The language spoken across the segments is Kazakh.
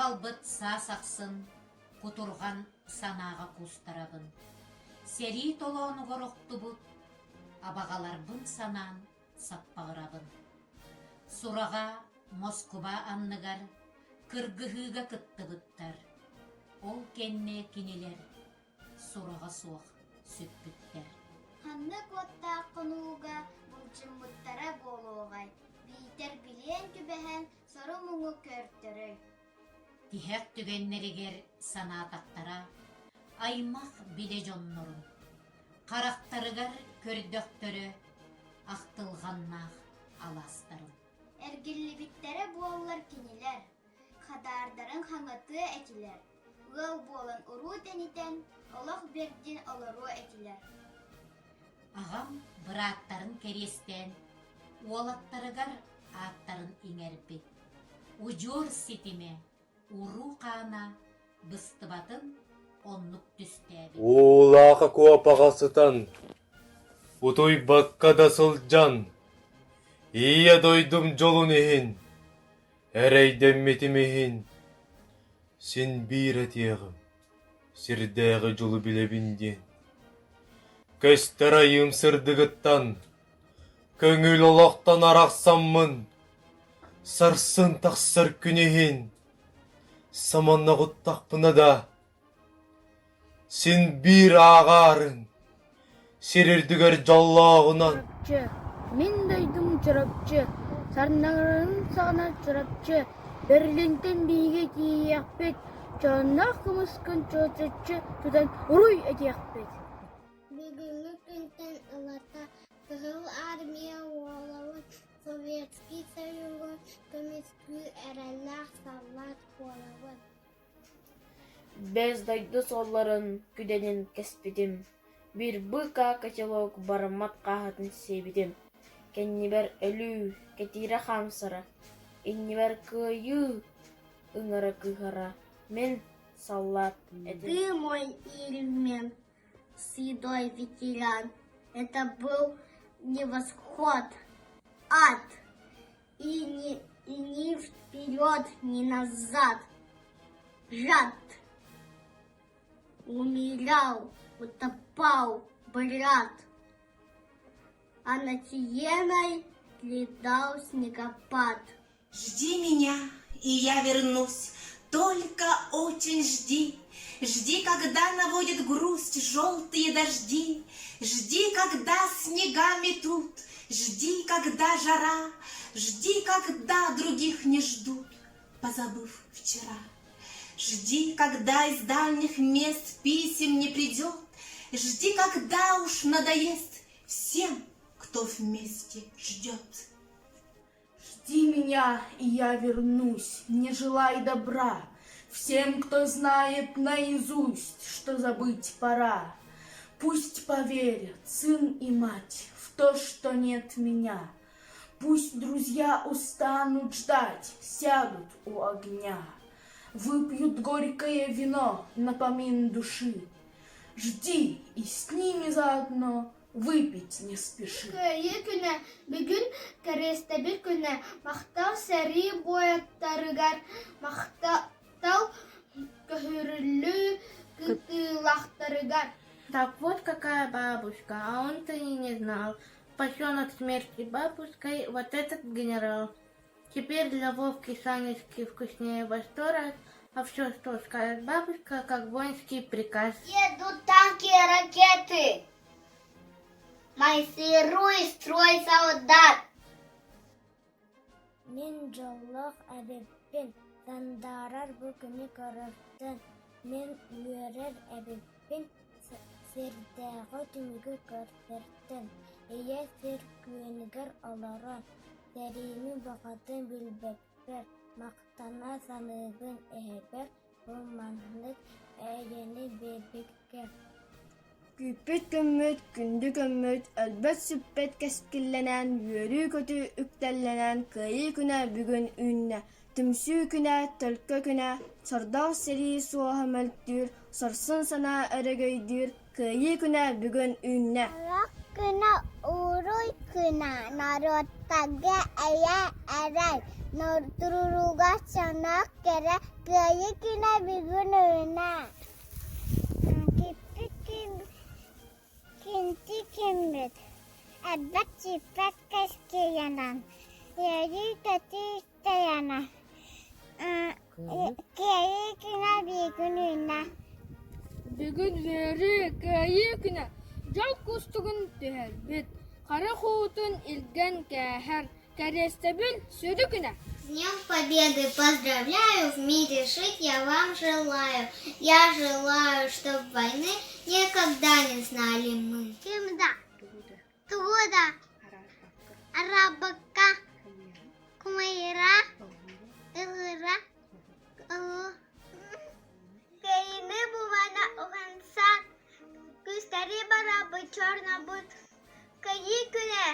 албыт сасақсын, кутурган санаға кустарабын. Сери толоону гороқту бұд, абағаларбын санан саппағырабын. Сураға Москва анныгар, кыргыхыга кытты бұттар. Ол кенне кинелер, сураға суақ сөппіттер. Ханны котта қонуға бұлчымыттара болуғай. Бейтер білен күбәһән сору мұңы көрттірі. Тихәк түгеннерігер санатақтара, аймақ біле жоннорун. Қарақтарыгар көрдөктөрі, ақтылғаннақ аластарын. Әргілі біттері болылар кенелер. Қадардарын хаңаты әкелер. Ұл болын ұру тәнітен, олақ берден олару әкелер. Ағам бұраттарын керестен, уолаттарыгар аттарын иңербет. Ужур сетиме, уру қана, быстыбатын оннук түстәбет. Улақа куапағасытан, утой баққада сылжан, ия дойдым жолун ехін, әрейден метімехін. Сен бір әтеғім, сірдәғі жолы білебінден. Көстірайым сырдығыттан, көңіл олақтан арақсаммын, сарсын тақсыр күнехін, саманна құттақпына да. Сен бір ағарын, серердігер жаллағынан. Мен дойдым чырапчы, сарнағырын сағына чырапчы, Берлинтен биге тиекпет, чанақ кымыскын чоцетчы, тудан ұруй әтекпет. Бүгінгі күнтен ұлата Кығыл армия олауын Советский Союзы көмескі әрәлләқ саллат олауын. Без дойду солларын күденен кеспедім. Bir быка котелок бармат қағатын себедім. Кеннебер өлі, кетері қамсыра. Иннебер күйі, ыңыры күйхара. Мен саллат әдім. Ты мой ильмен, седой ветеран. Это был не восход, ад. И ни вперед, ни назад. Жад. Умирал, утопал, брат. А над Сиеной летал снегопад. Жди меня, и я вернусь, только очень жди. Жди, когда наводят грусть желтые дожди. Жди, когда снега метут. Жди, когда жара. Жди, когда других не ждут, позабыв вчера. Жди, когда из дальних мест писем не придет. Жди, когда уж надоест всем, кто вместе ждет. Жди меня, и я вернусь, не желай добра всем, кто знает наизусть, что забыть пора. Пусть поверят сын и мать в то, что нет меня. Пусть друзья устанут ждать, сядут у огня. Выпьют горькое вино, напомин души. Жди, и с ними заодно выпить не спеши. Көйі күні, бүгін кәресті бір күні, мақтау сәрі бояттарығар, мақтау көхірілі күтілақтарығар. Так вот какая бабушка, а он-то и не знал. Спасен от смерти бабушкой вот этот генерал. Теперь для Вовки Санечки вкуснее во 100 раз, а все, что скажет бабушка, как воинский приказ. Едут танки и ракеты. Майсируй, строй, солдат. Мен жоллық әбеппен, сандарар бүкіні көріптін. Мен үйерер әбеппен, сердәғы түмігі көрсерттін. Ие сер күйенігер оларын, сәрейні бағатын білбекпер. Мақтана санығын әбер, бұл манлық әйені бебеккер. Күппет көммөт, күнді көммөт, әлбәт сүппет кәскілленен, үйері көті үктәлленен, күйі күнә бүгін үнне, түмсі күнә, төлкі күнә, сордақ сәрі суаға мөлттір, сорсын сана әрігейдір, күйі күнә бүгін үнне. Алақ Kuna uruy kuna narotaga aya aray norturuga sanak kera kaya kina bigununa kinti kimbet abat sifat keskiyanan yari kati tayana kaya kina bigununa Бүгін вері кәйі күні, жал күстігін төхәлбет, қара хуутын илген кәхәр, кәрестебіл сөді күні. С Днем Победы поздравляю, в мире жить я вам желаю. Я желаю, чтобы войны никогда не знали мы. Кимда? Туда? Арабака? Кумайра? Игра? Кейны бувана угансан. Кустари барабы черна бут. Каи күне?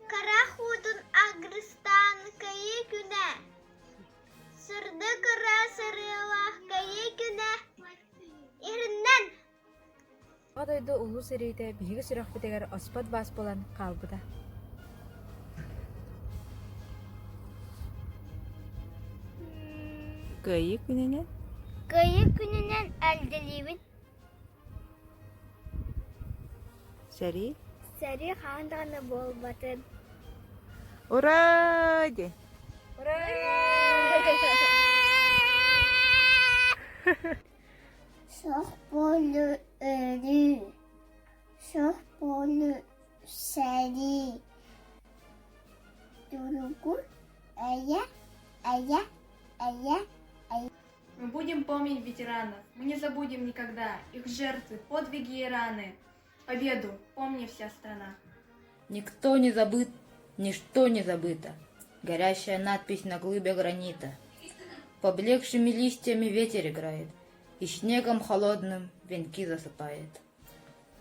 Карахудун агрыстан кайы күнә. Сырды кыра сырыла кайы күнә. Ириннән. Адайды улу сирейте биһиги сүрәхбитегер оспат бас болан қалбыда. Кайы күненен? Кайы күненән әлделибин. Сәри? Сәри ханданы болбатын. Ура! Де! Сох болу өрі. Сох болу сәри. Дуругу ая. Мы будем помнить ветеранов, мы не забудем никогда их жертвы, подвиги и раны. Победу помни вся страна. Никто не забыт, ничто не забыто. Горящая надпись на глыбе гранита. Поблекшими листьями ветер играет, и снегом холодным венки засыпает.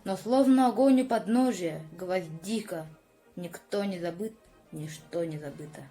Но словно огонь у подножия, гвоздика, никто не забыт, ничто не забыто.